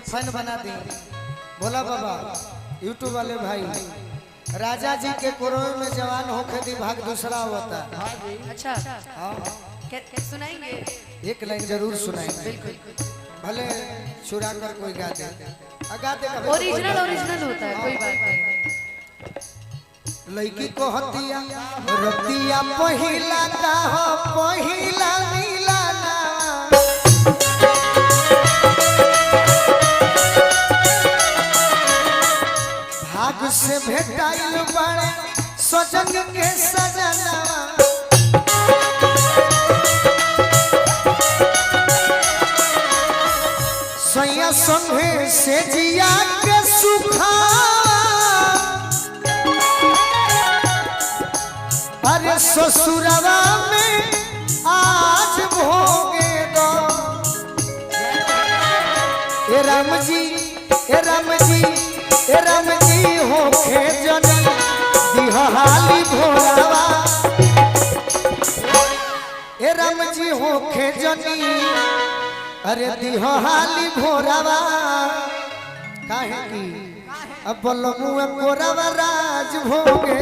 Fan बना दी। भोला बाबा YouTube वाले भाई राजा जी के कोरोना में जवान होके दी भाग दूसरा होता। अच्छा हाँ सुनाएंगे, एक लाइन जरूर सुनाएंगे, बिल्कुल भले चुरा कर कोई गा दे, गा दे ओरिजिनल ओरिजिनल होता है, कोई बात नहीं। लड़की को हतिया रतिया पहिला का हो पहिला मिलाना भाग से भेटाइल बड़े सजन के सजना सैया संगे से जिया के सुखा अरे ससुरवा में आज भोगे दो ए राम जी ए राम जी ए राम जी हो खेजनी दिहाली भोलावा ए राम जी हो खेजनी अरे दिहाली भोलावा काहे की अब बोलमुए कोरावा राज भोगे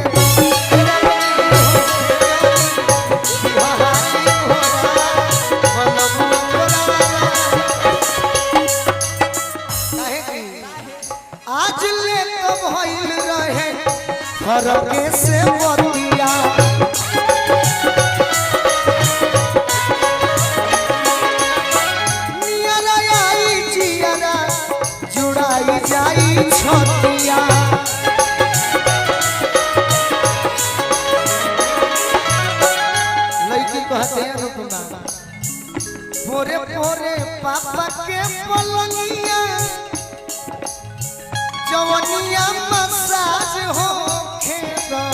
आज ले तो भइल रहे फरके से बतिया नियरा आई जियरा जुड़ाई जाई छतिया लड़की कहते हैं रुकना भोरे भोरे पापा के पलंगिया जवनिया मसाज हो खेगा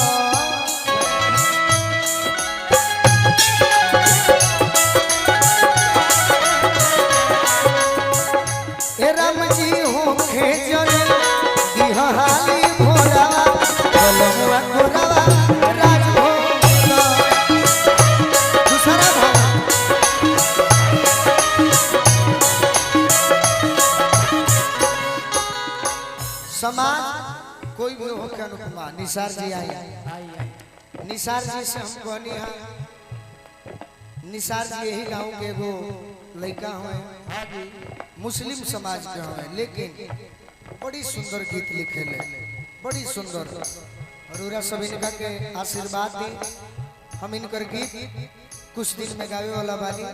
ए राम जी हो खेजनी दिहाली भोरावा बोलमुआ कोरावा राज भोगा दूसरा भाग समाज कोई भी हो के अनुपमा निसार जी आई निसार जी से हम कहनी है निसार जी यही गाँव के एगो लड़का हुए मुस्लिम समाज के हुए लेकिन बड़ी सुंदर गीत लिखे ले बड़ी सुंदर और सब इनका के आशीर्वाद दी हम इनकर गीत कुछ दिन में गावे वाला बानी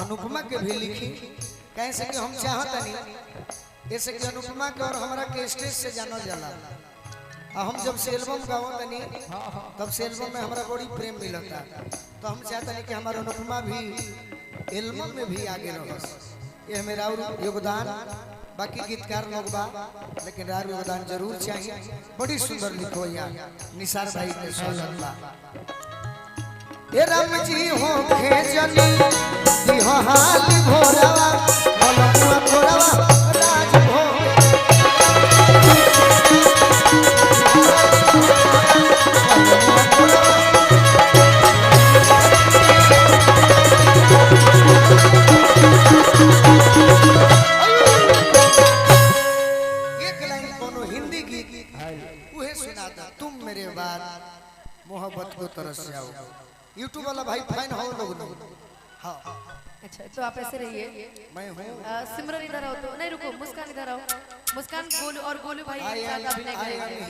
अनुपमा के भी लिखी कैसे कि हम चाहता नहीं ऐसे कि अनुपमा के और हमारा के स्टेज से जाना जाला हम जब से एल्बम गाओ तनी तब से एल्बम में हमारा बड़ी प्रेम मिलता तो हम चाहते नहीं कि हमारा अनुपमा भी एल्बम में भी आगे रहो ये मेरा योगदान बाकी गीतकार लोग बा लेकिन रार योगदान जरूर चाहिए बड़ी सुंदर लिखो यार निसार भाई के स्वागत बा ए राम जी हो खेजनी दिहाली भोरावा बोलमुआ कोरावा राज भोगे एक लाइन कोनो हिंदी गीत उहे सुनाता तुम मेरे बाद मोहब्बत को तरस जाओ यूट्यूब वाला भाई फैन हो लोग हाँ अच्छा तो आप ऐसे रहिए मैं हूँ सिमरन इधर आओ तो नहीं रुको मुस्कान इधर आओ मुस्कान गोलू और गोलू भाई I am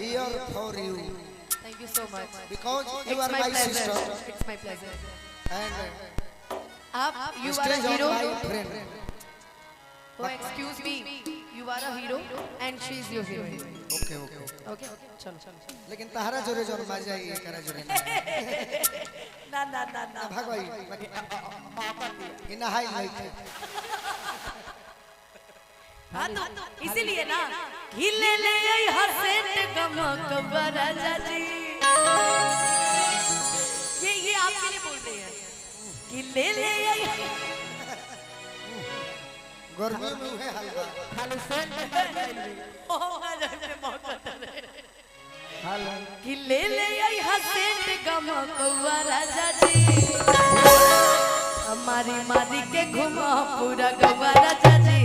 here for you thank you so much because you are my sister it's my pleasure and आप you are a stage of hero my friend oh excuse me you are a hero and she is your heroine okay okay okay चलो लेकिन तहरा जोरे जोर मजा आई करा जोरे ना ना ना ना भागवाई इन हाई लाइट हां तो इसीलिए ना हिले ले आई हसेंट गमक बराजा जी ये आपके लिए बोल रहे हैं हिले ले आई गर्मी में हुए हलवा खाली सेंट ओ मजा से मौत हेलो कि ले ले आई हसेंट गमक बराजा जी हमारी मारी के घुमा पूरा गवा राजा जी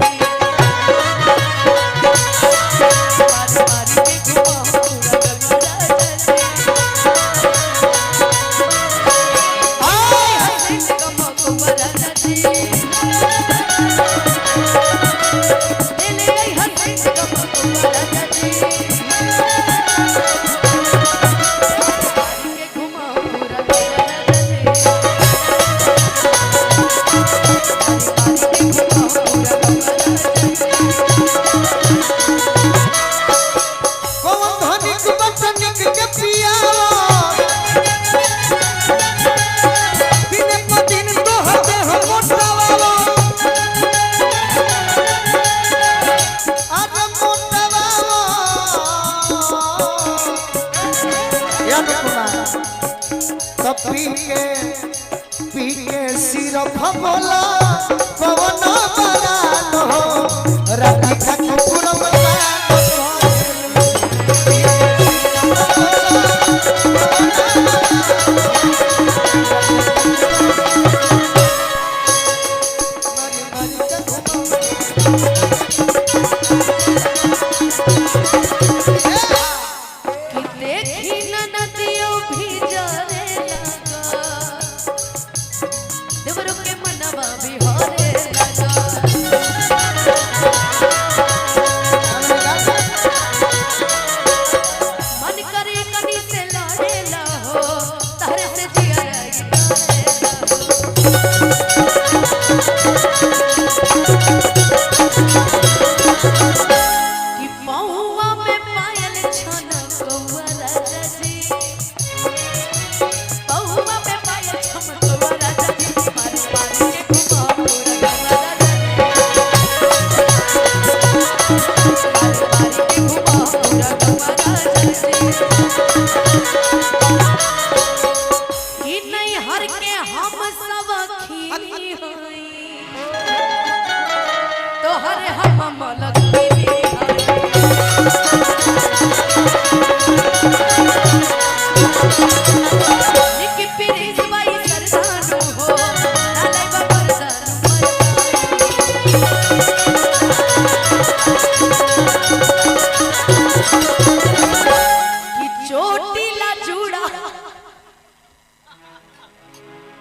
पी के सिरफ बोला पवन बरात हो राधिका कुकुर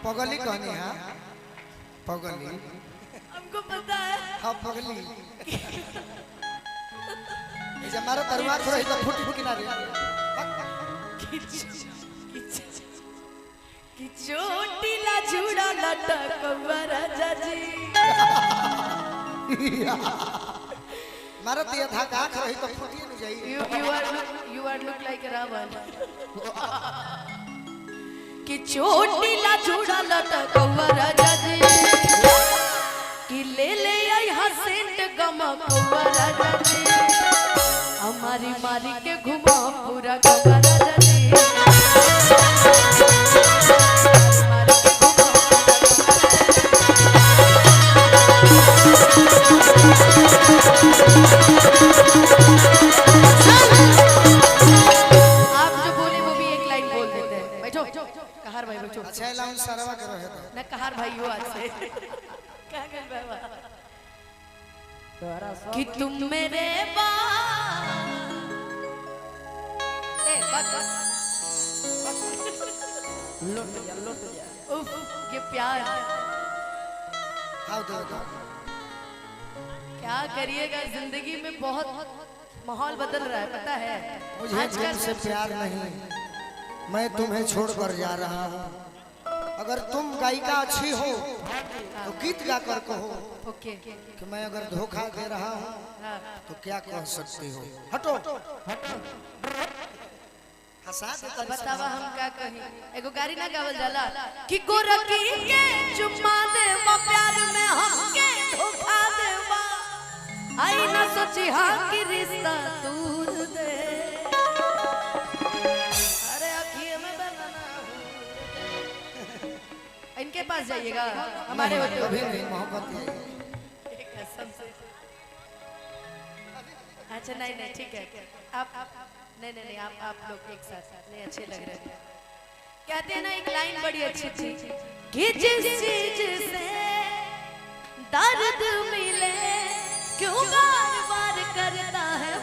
पगली कहनी है पगली हमको पता है। हाँ पगली जब मारो तरुआ थोड़ा ही तो फुट फुट किनारे कि चोटीला जुड़ा लटक राजा जी मारो ये था का रही तो फुटिए न जाई you are look like a Ravan कि चोटीला जुड़ा लटक राजा जी कि ले ले आई हसेंट गमक राजा जी हमारी मारी के घुमा पूरा गवा राजा जी आप जो बोले वो भी एक लाइन बोल देते हैं। बैठो कहार भाई बैठो। अच्छा लाउन सरवा करो है ना कहार भाई हो आज से क्या कर बाबा कि तुम मेरे लौट जा उफ ये प्यार हाउ दो क्या करिएगा जिंदगी में बहुत माहौल बदल रहा है पता है। मुझे तुमसे प्यार नहीं मैं तुम्हें छोड़कर जा रहा हूँ अगर तुम गायिका अच्छी हो तो गीत गाकर कहो ओके कि मैं अगर धोखा दे रहा हूँ तो क्या कह सकती हो हटो बतावा हम क्या कही एगो गाड़ी ना गावल जाला कि गोरकी के चुम्मा दे प्यार में हमके धोखा देवा आई ना सोची हां कि रिश्ता दूर दे अरे अखिए में बनाना इनके पास जाइएगा हमारे होते कभी नहीं मोहब्बत है कसम से अच्छा नहीं ठीक है आप नहीं आप लोग एक साथ नहीं अच्छे लग रहे हैं। कहते हैं ना एक लाइन बड़ी अच्छी थी कि जिस चीज से दर्द मिले क्यों बार बार करता है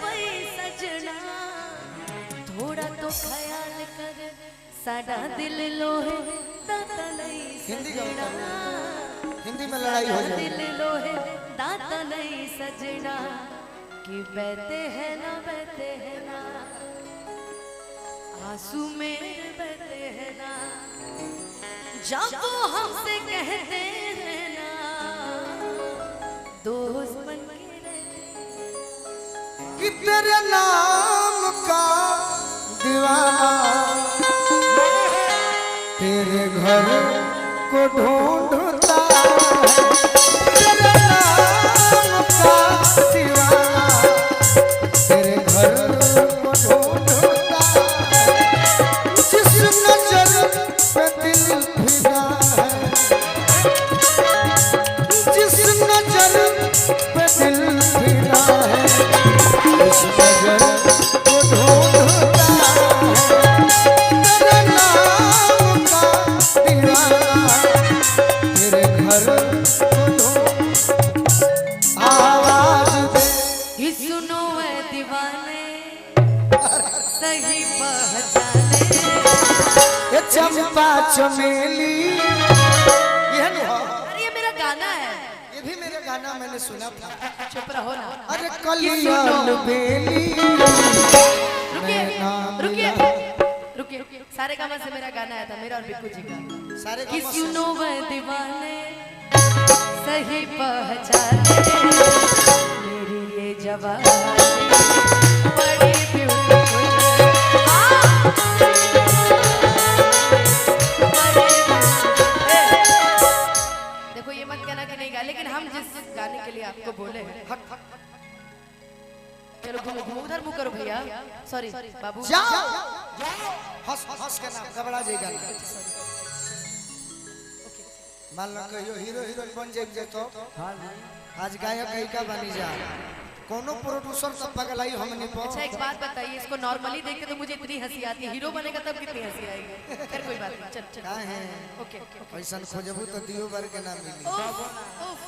ख्याल कर साडा दिल लोहे दाता नहीं हिंदी का सजना हिंदी में लड़ाई हो जाए। दिल लोहे दाता नहीं सजना कि बहते हैं ना आंसू मेरे बहते हैं ना जब वो हमसे कहते हैं ना दोस्त बन के रहते कि तेरे नाम का दीवाना तेरे घर को ढूंढता है। तेरे नाम का दीवाना तेरे घर को ढूंढता है। जिस नजर पे दिल फिदा है जिस नजर पे दिल फिदा है उस नजर को ढूंढता है। तेरे नाम का दीवाना तेरे घर को आवाज दे। कि सुनो ऐ दीवाने सही पहचाने ये चंपा चमेली ये नहीं हो। अरे ये मेरा गाना है ये भी मेरा गाना मैंने सुना था। चुप रहो ना अरे कलियाल बेली रुकिए रुकिए सारे गामा से मेरा गाना आया था मेरा और बिक्कू जी का सारे कि सुनो वह दीवाने सही पहचाने मेरी ये जवानी बड़ी ब्यूटीफुल देखो ये मत कहना कि नहीं गा लेकिन हम जिस गाने के लिए आपको बोले हैं चलो घूमो उधर मुंह करो भैया सॉरी बाबू जाओ हंस हंस के ना घबरा जाएगा ना। मान लो कहियो हीरो हीरोइन बन जाए तो आज गायक गायिका बनी जा कोनो प्रोड्यूसर सब पगलाई हमने पर। अच्छा एक बात बताइए इसको नॉर्मली देख के तो मुझे इतनी हंसी आती है हीरो बनेगा तब कितनी हंसी आएगी फिर कोई बात नहीं चल का है ओके ऐसा खोजबू तो दियो बार के ना मिली। उफ, उफ,